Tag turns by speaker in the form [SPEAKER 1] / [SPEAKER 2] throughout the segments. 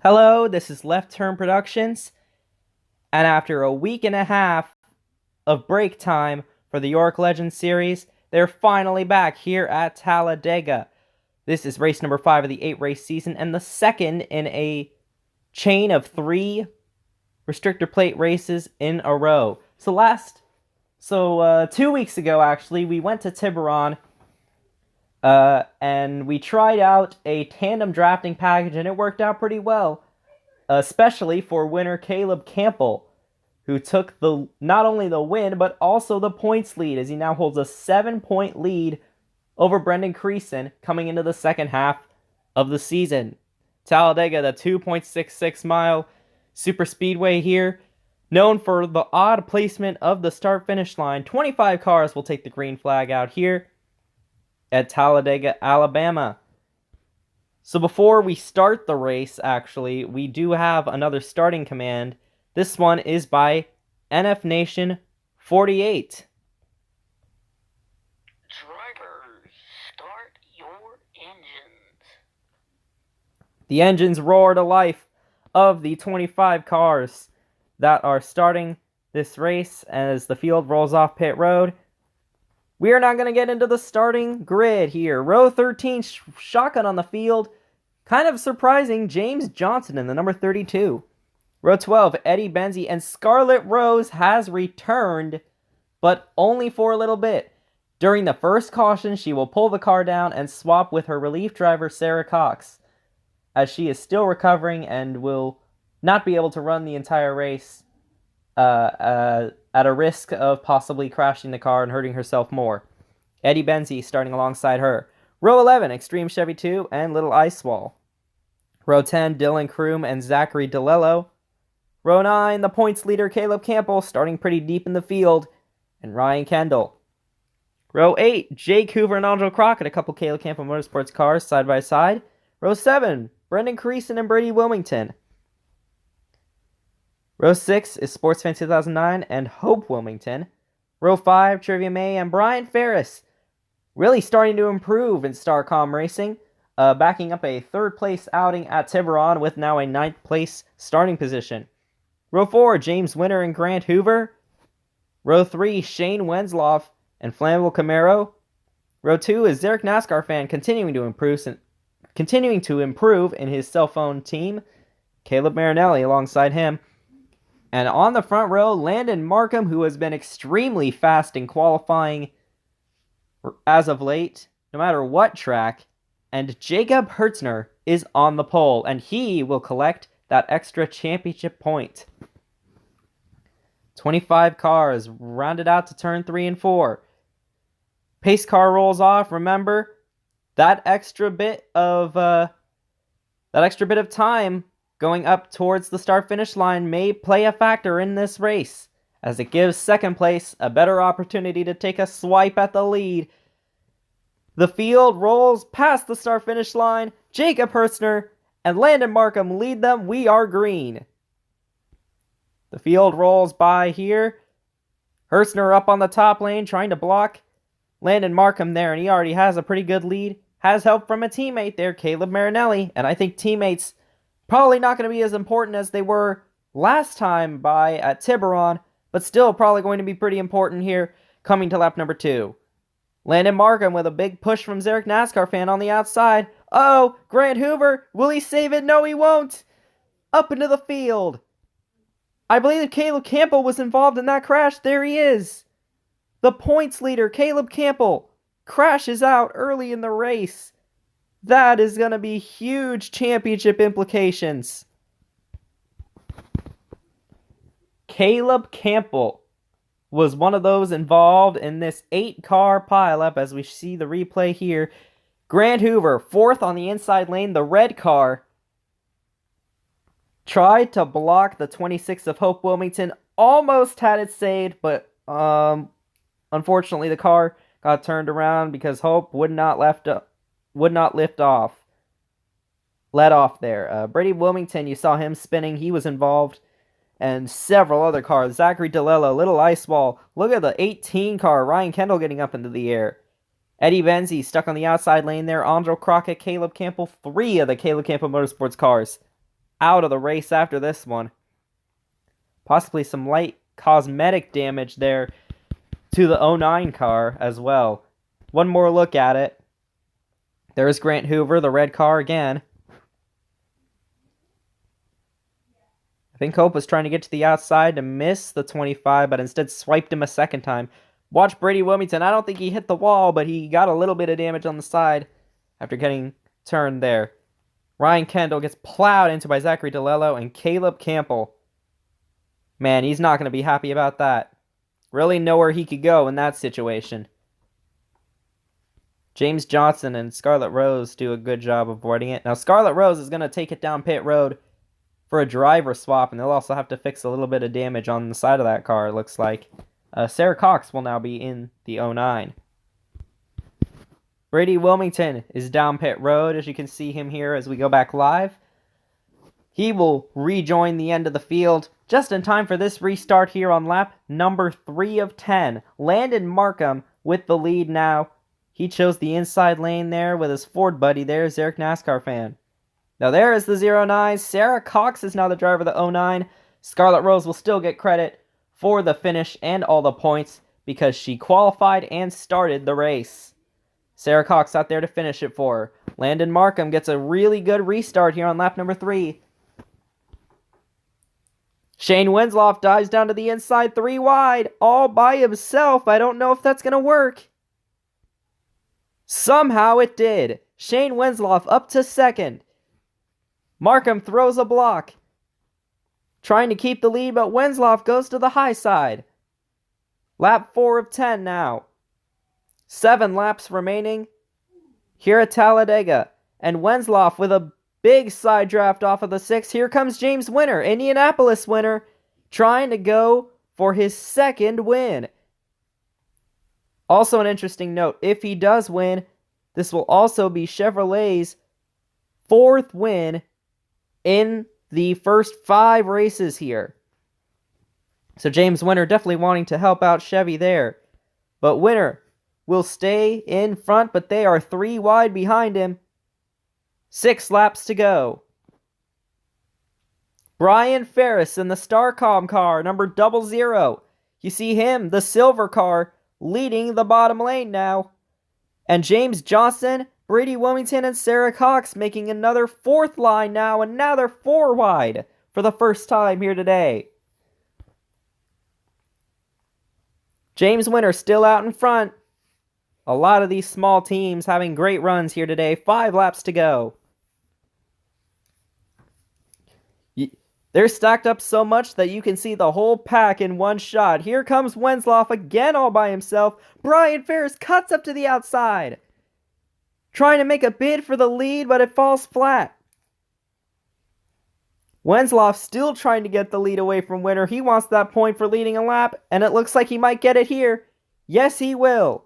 [SPEAKER 1] Hello, this is Left Turn Productions, and after a week and a half of break time for the York Legends series, they're finally back here at Talladega. This is race number 5 of the 8-race season, and the second in a chain of 3 restrictor plate races in a row. So 2 weeks ago, actually, we went to Tiburon, and we tried out a tandem drafting package, and it worked out pretty well, especially for winner Caleb Campbell, who took not only the win, but also the points lead, as he now holds a 7-point lead over Brendan Creason coming into the second half of the season. Talladega, the 2.66-mile super speedway here, known for the odd placement of the start-finish line. 25 cars will take the green flag out here at Talladega, Alabama. So before we start the race, actually, we do have another starting command. This one is by NF Nation 48.
[SPEAKER 2] Drivers, start your engines.
[SPEAKER 1] The engines roar to life of the 25 cars that are starting this race as the field rolls off pit road. We are not going to get into the starting grid here. Row 13, shotgun on the field. Kind of surprising, James Johnson in the number 32. Row 12, Eddie Benzie, and Scarlett Rose has returned, but only for a little bit. During the first caution, she will pull the car down and swap with her relief driver, Sarah Cox, as she is still recovering and will not be able to run the entire race at a risk of possibly crashing the car and hurting herself more. Eddie Benzie starting alongside her. Row 11, Extreme Chevy 2 and Little Ice Wall. Row 10, Dylan Kroom and Zachary DeLello. Row 9, the points leader Caleb Campbell starting pretty deep in the field, and Ryan Kendall. Row 8, Jake Hoover and Angel Crockett, a couple Caleb Campbell Motorsports cars side by side. Row 7, Brendan Creason and Brady Wilmington. Row 6 is Sportsfan 2009 and Hope Wilmington. Row 5, Trivia May and Brian Ferris. Really starting to improve in Starcom Racing, backing up a third-place outing at Tiburon with now a 9th-place starting position. Row 4, James Winter and Grant Hoover. Row 3, Shane Wensloff and Flammable Camaro. Row 2 is Derek NASCAR fan continuing to improve in his cell phone team. Caleb Marinelli alongside him. And on the front row, Landon Markham, who has been extremely fast in qualifying as of late, no matter what track. And Jacob Hertzner is on the pole, and he will collect that extra championship point. 25 cars rounded out to turn 3 and 4. Pace car rolls off. Remember, that extra bit of time going up towards the start-finish line may play a factor in this race, as it gives second place a better opportunity to take a swipe at the lead. The field rolls past the start-finish line. Jacob Hertzner and Landon Markham lead them. We are green. The field rolls by here. Hertzner up on the top lane trying to block Landon Markham there, and he already has a pretty good lead. Has help from a teammate there, Caleb Marinelli, and I think teammates probably not going to be as important as they were last time at Tiburon, but still probably going to be pretty important here coming to lap number 2. Landon Markham with a big push from Zarek NASCAR fan on the outside. Oh, Grant Hoover, will he save it? No, he won't. Up into the field. I believe that Caleb Campbell was involved in that crash. There he is. The points leader, Caleb Campbell, crashes out early in the race. That is going to be huge championship implications. Caleb Campbell was one of those involved in this 8-car pileup, as we see the replay here. Grant Hoover, 4th on the inside lane. The red car tried to block the 26 of Hope Wilmington. Almost had it saved, but unfortunately the car got turned around because Hope would not let off there. Brady Wilmington, you saw him spinning. He was involved. And several other cars. Zachary DeLello, Little Ice Wall. Look at the 18 car. Ryan Kendall getting up into the air. Eddie Benzie stuck on the outside lane there. Angel Crockett, Caleb Campbell. 3 of the Caleb Campbell Motorsports cars out of the race after this one. Possibly some light cosmetic damage there to the 09 car as well. One more look at it. There's Grant Hoover, the red car again. I think Hope was trying to get to the outside to miss the 25, but instead swiped him a second time. Watch Brady Wilmington. I don't think he hit the wall, but he got a little bit of damage on the side after getting turned there. Ryan Kendall gets plowed into by Zachary DeLello and Caleb Campbell. Man, he's not going to be happy about that. Really nowhere he could go in that situation. James Johnson and Scarlett Rose do a good job avoiding it. Now, Scarlett Rose is going to take it down pit road for a driver swap, and they'll also have to fix a little bit of damage on the side of that car, it looks like. Sarah Cox will now be in the 09. Brady Wilmington is down pit road, as you can see him here as we go back live. He will rejoin the end of the field just in time for this restart here on lap number 3 of 10. Landon Markham with the lead now. He chose the inside lane there with his Ford buddy there, Zarek NASCAR fan. Now there is the 09. Sarah Cox is now the driver of the 09. Scarlett Rose will still get credit for the finish and all the points because she qualified and started the race. Sarah Cox out there to finish it for her. Landon Markham gets a really good restart here on lap number 3. Shane Winslow dives down to the inside 3 wide all by himself. I don't know if that's going to work. Somehow it did. Shane Winslow up to second. Markham throws a block. Trying to keep the lead, but Winslow goes to the high side. Lap 4 of 10 now. 7 laps remaining here at Talladega. And Winslow with a big side draft off of the 6. Here comes James Winner, Indianapolis winner, trying to go for his second win. Also an interesting note, if he does win, this will also be Chevrolet's 4th win in the first 5 races here. So James Winner definitely wanting to help out Chevy there. But Winner will stay in front, but they are 3 wide behind him. 6 laps to go. Brian Ferris in the Starcom car, number 00. You see him, the silver car, leading the bottom lane now. And James Johnson, Brady Wilmington, and Sarah Cox making another 4th line now, and now they're 4 wide for the first time here today. James Winner still out in front. A lot of these small teams having great runs here today. 5 laps to go. They're stacked up so much that you can see the whole pack in one shot. Here comes Winslow again all by himself. Brian Ferris cuts up to the outside. Trying to make a bid for the lead, but it falls flat. Winslow still trying to get the lead away from Winner. He wants that point for leading a lap, and it looks like he might get it here. Yes, he will.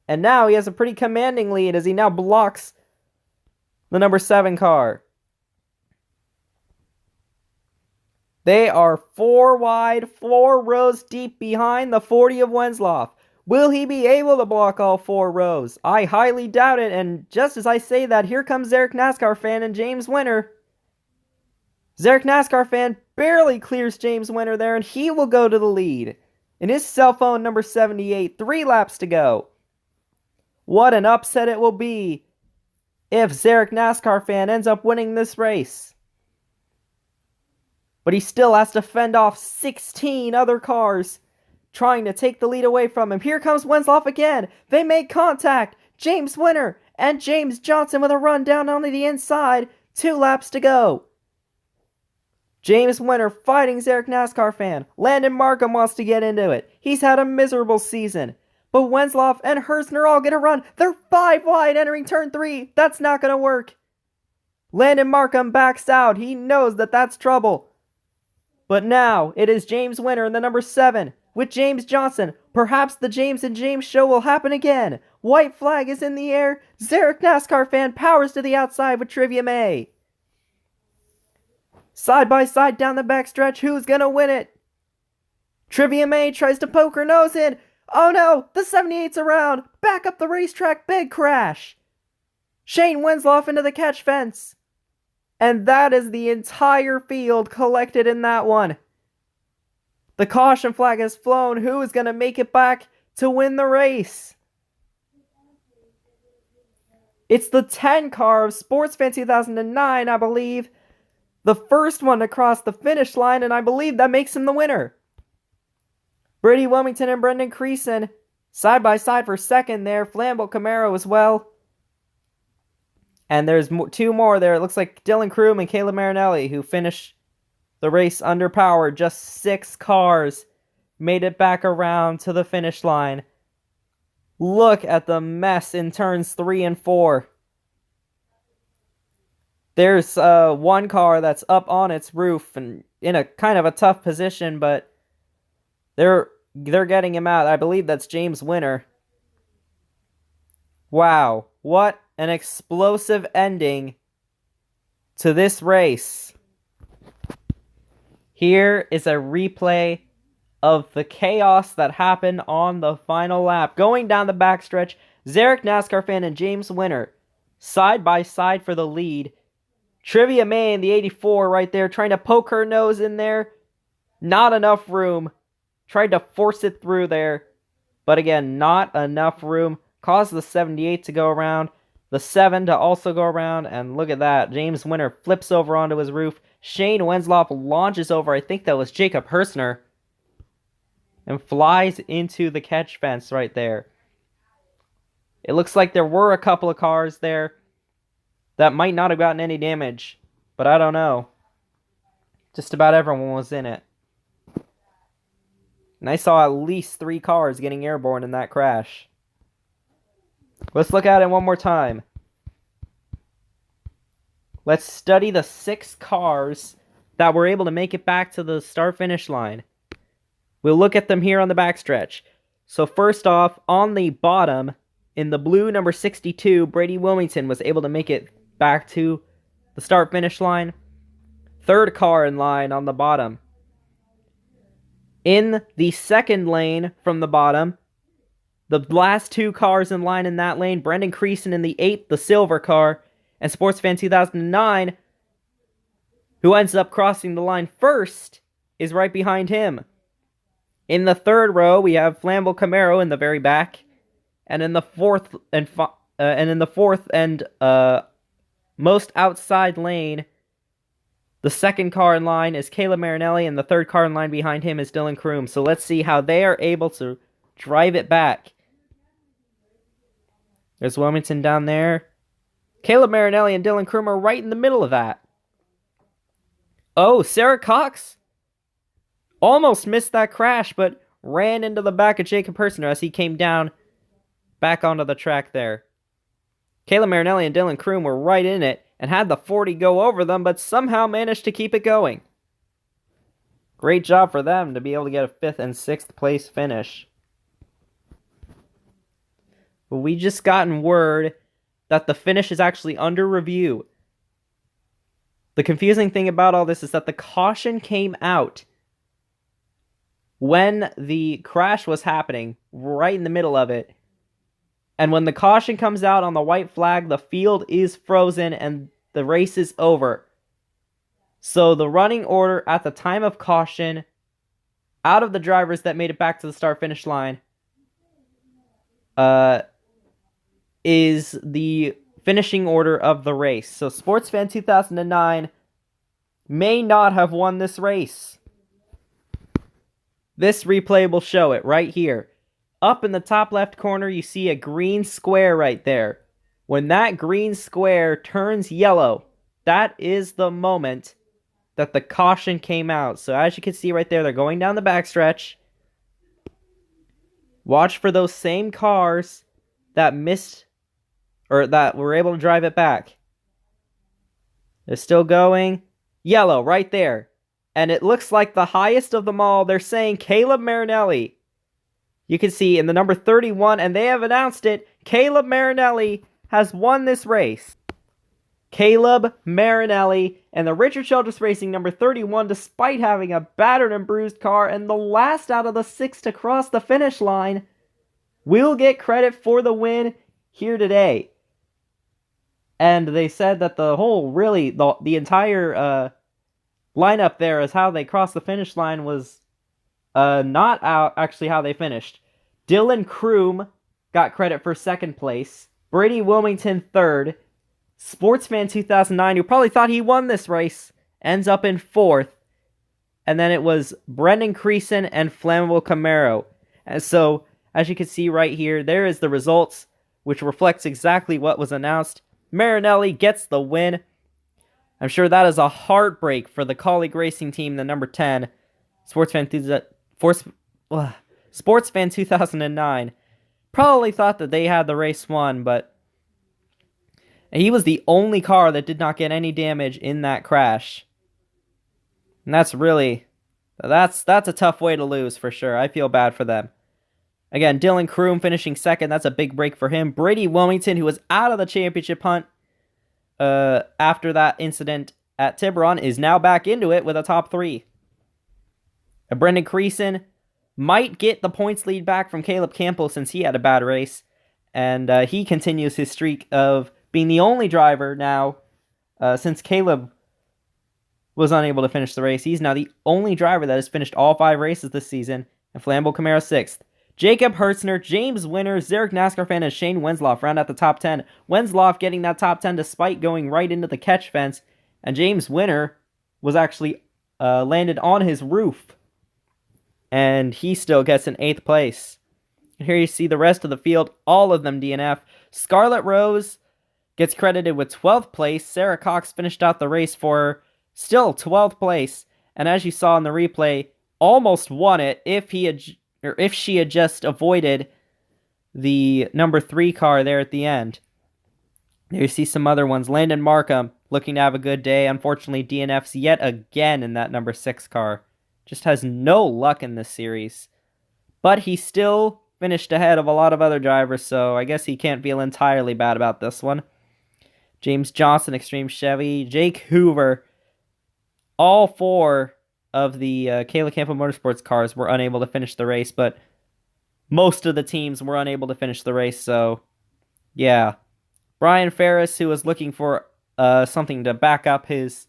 [SPEAKER 1] And now he has a pretty commanding lead as he now blocks the number 7 car. They are 4 wide, 4 rows deep behind the 40 of Winslow. Will he be able to block all 4 rows? I highly doubt it, and just as I say that, here comes Zarek NASCAR fan and James Winner. Zarek NASCAR fan barely clears James Winner there, and he will go to the lead. In his cell phone number 78, 3 laps to go. What an upset it will be if Zarek NASCAR fan ends up winning this race. But he still has to fend off 16 other cars trying to take the lead away from him. Here comes Winslow again. They make contact. James Winner and James Johnson with a run down onto the inside. 2 laps to go. James Winner fighting Zarek NASCAR fan. Landon Markham wants to get into it. He's had a miserable season. But Winslow and Hersner all get a run. They're 5 wide entering turn 3. That's not going to work. Landon Markham backs out. He knows that that's trouble. But now it is James Winner in the number 7 with James Johnson. Perhaps the James and James show will happen again. White flag is in the air. Zarek NASCAR fan powers to the outside with Trivia May. Side by side down the backstretch. Who's going to win it? Trivia May tries to poke her nose in. Oh no, the 78's around. Back up the racetrack, big crash. Shane Winslow into the catch fence. And that is the entire field collected in that one. The caution flag has flown. Who is going to make it back to win the race? It's the 10 car of SportsFan 2009, I believe. The first one to cross the finish line, and I believe that makes him the winner. Brady Wilmington and Brendan Creason side by side for second there. Flambeau Camaro as well. And there's two more there. It looks like Dylan Kroom and Caleb Marinelli, who finished the race underpowered. Just 6 cars made it back around to the finish line. Look at the mess in turns 3 and 4. There's one car that's up on its roof and in a kind of a tough position, but they're getting him out. I believe that's James Winner. Wow, what an explosive ending to this race. Here is a replay of the chaos that happened on the final lap. Going down the backstretch, Zarek NASCAR fan and James Winner side by side for the lead. Trivia May in the 84 right there, trying to poke her nose in there. Not enough room. Tried to force it through there. But again, not enough room. Caused the 78 to go around. The 7 to also go around. And look at that. James Winner flips over onto his roof. Shane Wensloff launches over. I think that was Jacob Hertzner. And flies into the catch fence right there. It looks like there were a couple of cars there that might not have gotten any damage. But I don't know. Just about everyone was in it. And I saw at least 3 cars getting airborne in that crash. Let's look at it one more time. Let's study the 6 cars that were able to make it back to the start-finish line. We'll look at them here on the backstretch. So first off, on the bottom, in the blue number 62, Brady Wilmington was able to make it back to the start-finish line. 3rd car in line on the bottom. In the 2nd lane from the bottom, the last 2 cars in line in that lane, Brendan Creason in the 8th, the silver car, and SportsFan 2009, who ends up crossing the line first, is right behind him. In the 3rd row, we have Flambeau Camaro in the very back, and in the 4th and most outside lane, the 2nd car in line is Caleb Marinelli, and the 3rd car in line behind him is Dylan Kroom. So let's see how they are able to drive it back. There's Wilmington down there. Caleb Marinelli and Dylan Kroom are right in the middle of that. Oh, Sarah Cox almost missed that crash, but ran into the back of Jacob Hertzner as he came down back onto the track there. Caleb Marinelli and Dylan Kroom were right in it and had the 40 go over them, but somehow managed to keep it going. Great job for them to be able to get a 5th and 6th place finish. But we just gotten word that the finish is actually under review. The confusing thing about all this is that the caution came out when the crash was happening, right in the middle of it. And when the caution comes out on the white flag, the field is frozen and the race is over. So the running order at the time of caution, out of the drivers that made it back to the start-finish line, is the finishing order of the race. So SportsFan 2009 may not have won this race. This replay will show it right here. Up in the top left corner, you see a green square right there. When that green square turns yellow, that is the moment that the caution came out. So as you can see right there, they're going down the backstretch. Watch for those same cars that missed, or that were able to drive it back. They're still going. Yellow right there. And it looks like the highest of them all, they're saying Caleb Marinelli. You can see in the number 31, and they have announced it, Caleb Marinelli has won this race. Caleb Marinelli and the Richard Childress Racing number 31, despite having a battered and bruised car and the last out of the 6 to cross the finish line, will get credit for the win here today. And they said that the entire lineup there as how they crossed the finish line was not actually how they finished. Dylan Kroom got credit for second place. Brady Wilmington third. Sportsman 2009, who probably thought he won this race, ends up in fourth. And then it was Brendan Creason and Flammable Camaro. And so, as you can see right here, there is the results, which reflects exactly what was announced. Marinelli gets the win. I'm sure that is a heartbreak for the colleague racing team, the number 10, Sportsman 2009. Probably thought that they had the race won, but he was the only car that did not get any damage in that crash. And that's a tough way to lose for sure. I feel bad for them. Again, Dylan Kroom finishing second. That's a big break for him. Brady Wilmington, who was out of the championship hunt after that incident at Tiburon, is now back into it with a top 3. Brendan Creason might get the points lead back from Caleb Campbell since he had a bad race. And he continues his streak of being the only driver now, since Caleb was unable to finish the race. He's now the only driver that has finished all 5 races this season, and Flambeau Camaro 6th. Jacob Hertzner, James Winner, Zarek NASCAR fan, and Shane Wensloff round out the top 10. Wensloff getting that top 10 despite going right into the catch fence, and James Winner was actually landed on his roof, and he still gets an 8th place. And here you see the rest of the field, all of them DNF. Scarlett Rose gets credited with 12th place. Sarah Cox finished out the race for still 12th place, and as you saw in the replay, almost won it if she had just avoided the number 3 car there at the end. There you see some other ones. Landon Markham looking to have a good day. Unfortunately, DNFs yet again in that number 6 car. Just has no luck in this series. But he still finished ahead of a lot of other drivers, so I guess he can't feel entirely bad about this one. James Johnson, Extreme Chevy, Jake Hoover. All 4 of the Caleb Campbell Motorsports cars were unable to finish the race, but most of the teams were unable to finish the race, so yeah. Brian Ferris, who was looking for something to back up his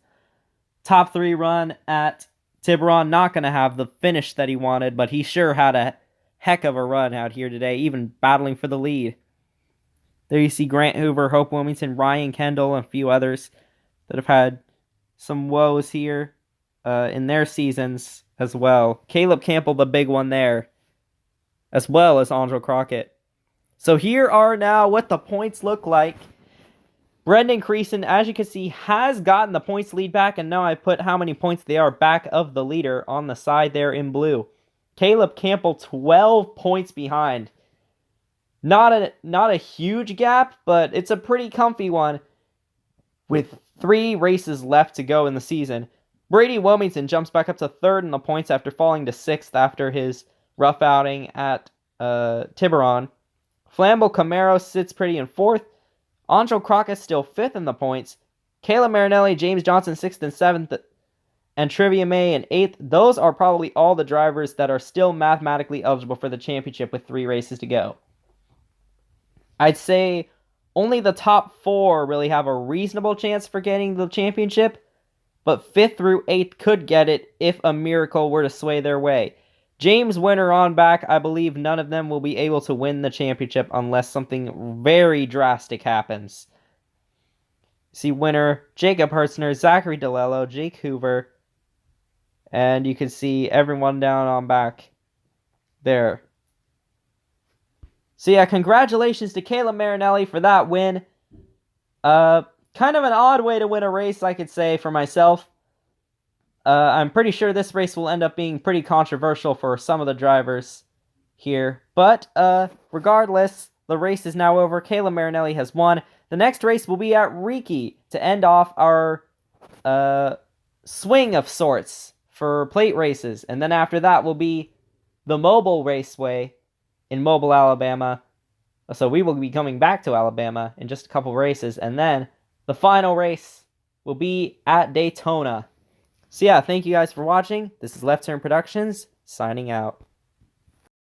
[SPEAKER 1] top 3 run at Tiburon, not going to have the finish that he wanted, but he sure had a heck of a run out here today, even battling for the lead. There you see Grant Hoover, Hope Wilmington, Ryan Kendall, and a few others that have had some woes here in their seasons as well. Caleb Campbell, the big one there, as well as Andrew Crockett. So here are now what the points look like. Brendan Creason, as you can see, has gotten the points lead back, and now I put how many points they are back of the leader on the side there in blue. Caleb Campbell, 12 points behind. Not a huge gap, but it's a pretty comfy one with 3 races left to go in the season. Brady Wilmington jumps back up to 3rd in the points after falling to 6th after his rough outing at Tiburon. Flambeau Camaro sits pretty in 4th. Angel Crockett still 5th in the points. Caleb Marinelli, James Johnson 6th and 7th, and Trivia May in 8th. Those are probably all the drivers that are still mathematically eligible for the championship with 3 races to go. I'd say only the top 4 really have a reasonable chance for getting the championship, but 5th through 8th could get it if a miracle were to sway their way. James Winner on back, I believe none of them will be able to win the championship unless something very drastic happens. See Winner, Jacob Hertzner, Zachary DeLello, Jake Hoover, and you can see everyone down on back there. So yeah, congratulations to Caleb Marinelli for that win. Kind of an odd way to win a race, I could say, for myself. I'm pretty sure this race will end up being pretty controversial for some of the drivers here. But regardless, the race is now over. Caleb Marinelli has won. The next race will be at Riki to end off our swing of sorts for plate races. And then after that will be the Mobile Raceway in Mobile, Alabama. So we will be coming back to Alabama in just a couple races. And then the final race will be at Daytona. So yeah, thank you guys for watching. This is Left Turn Productions, signing out.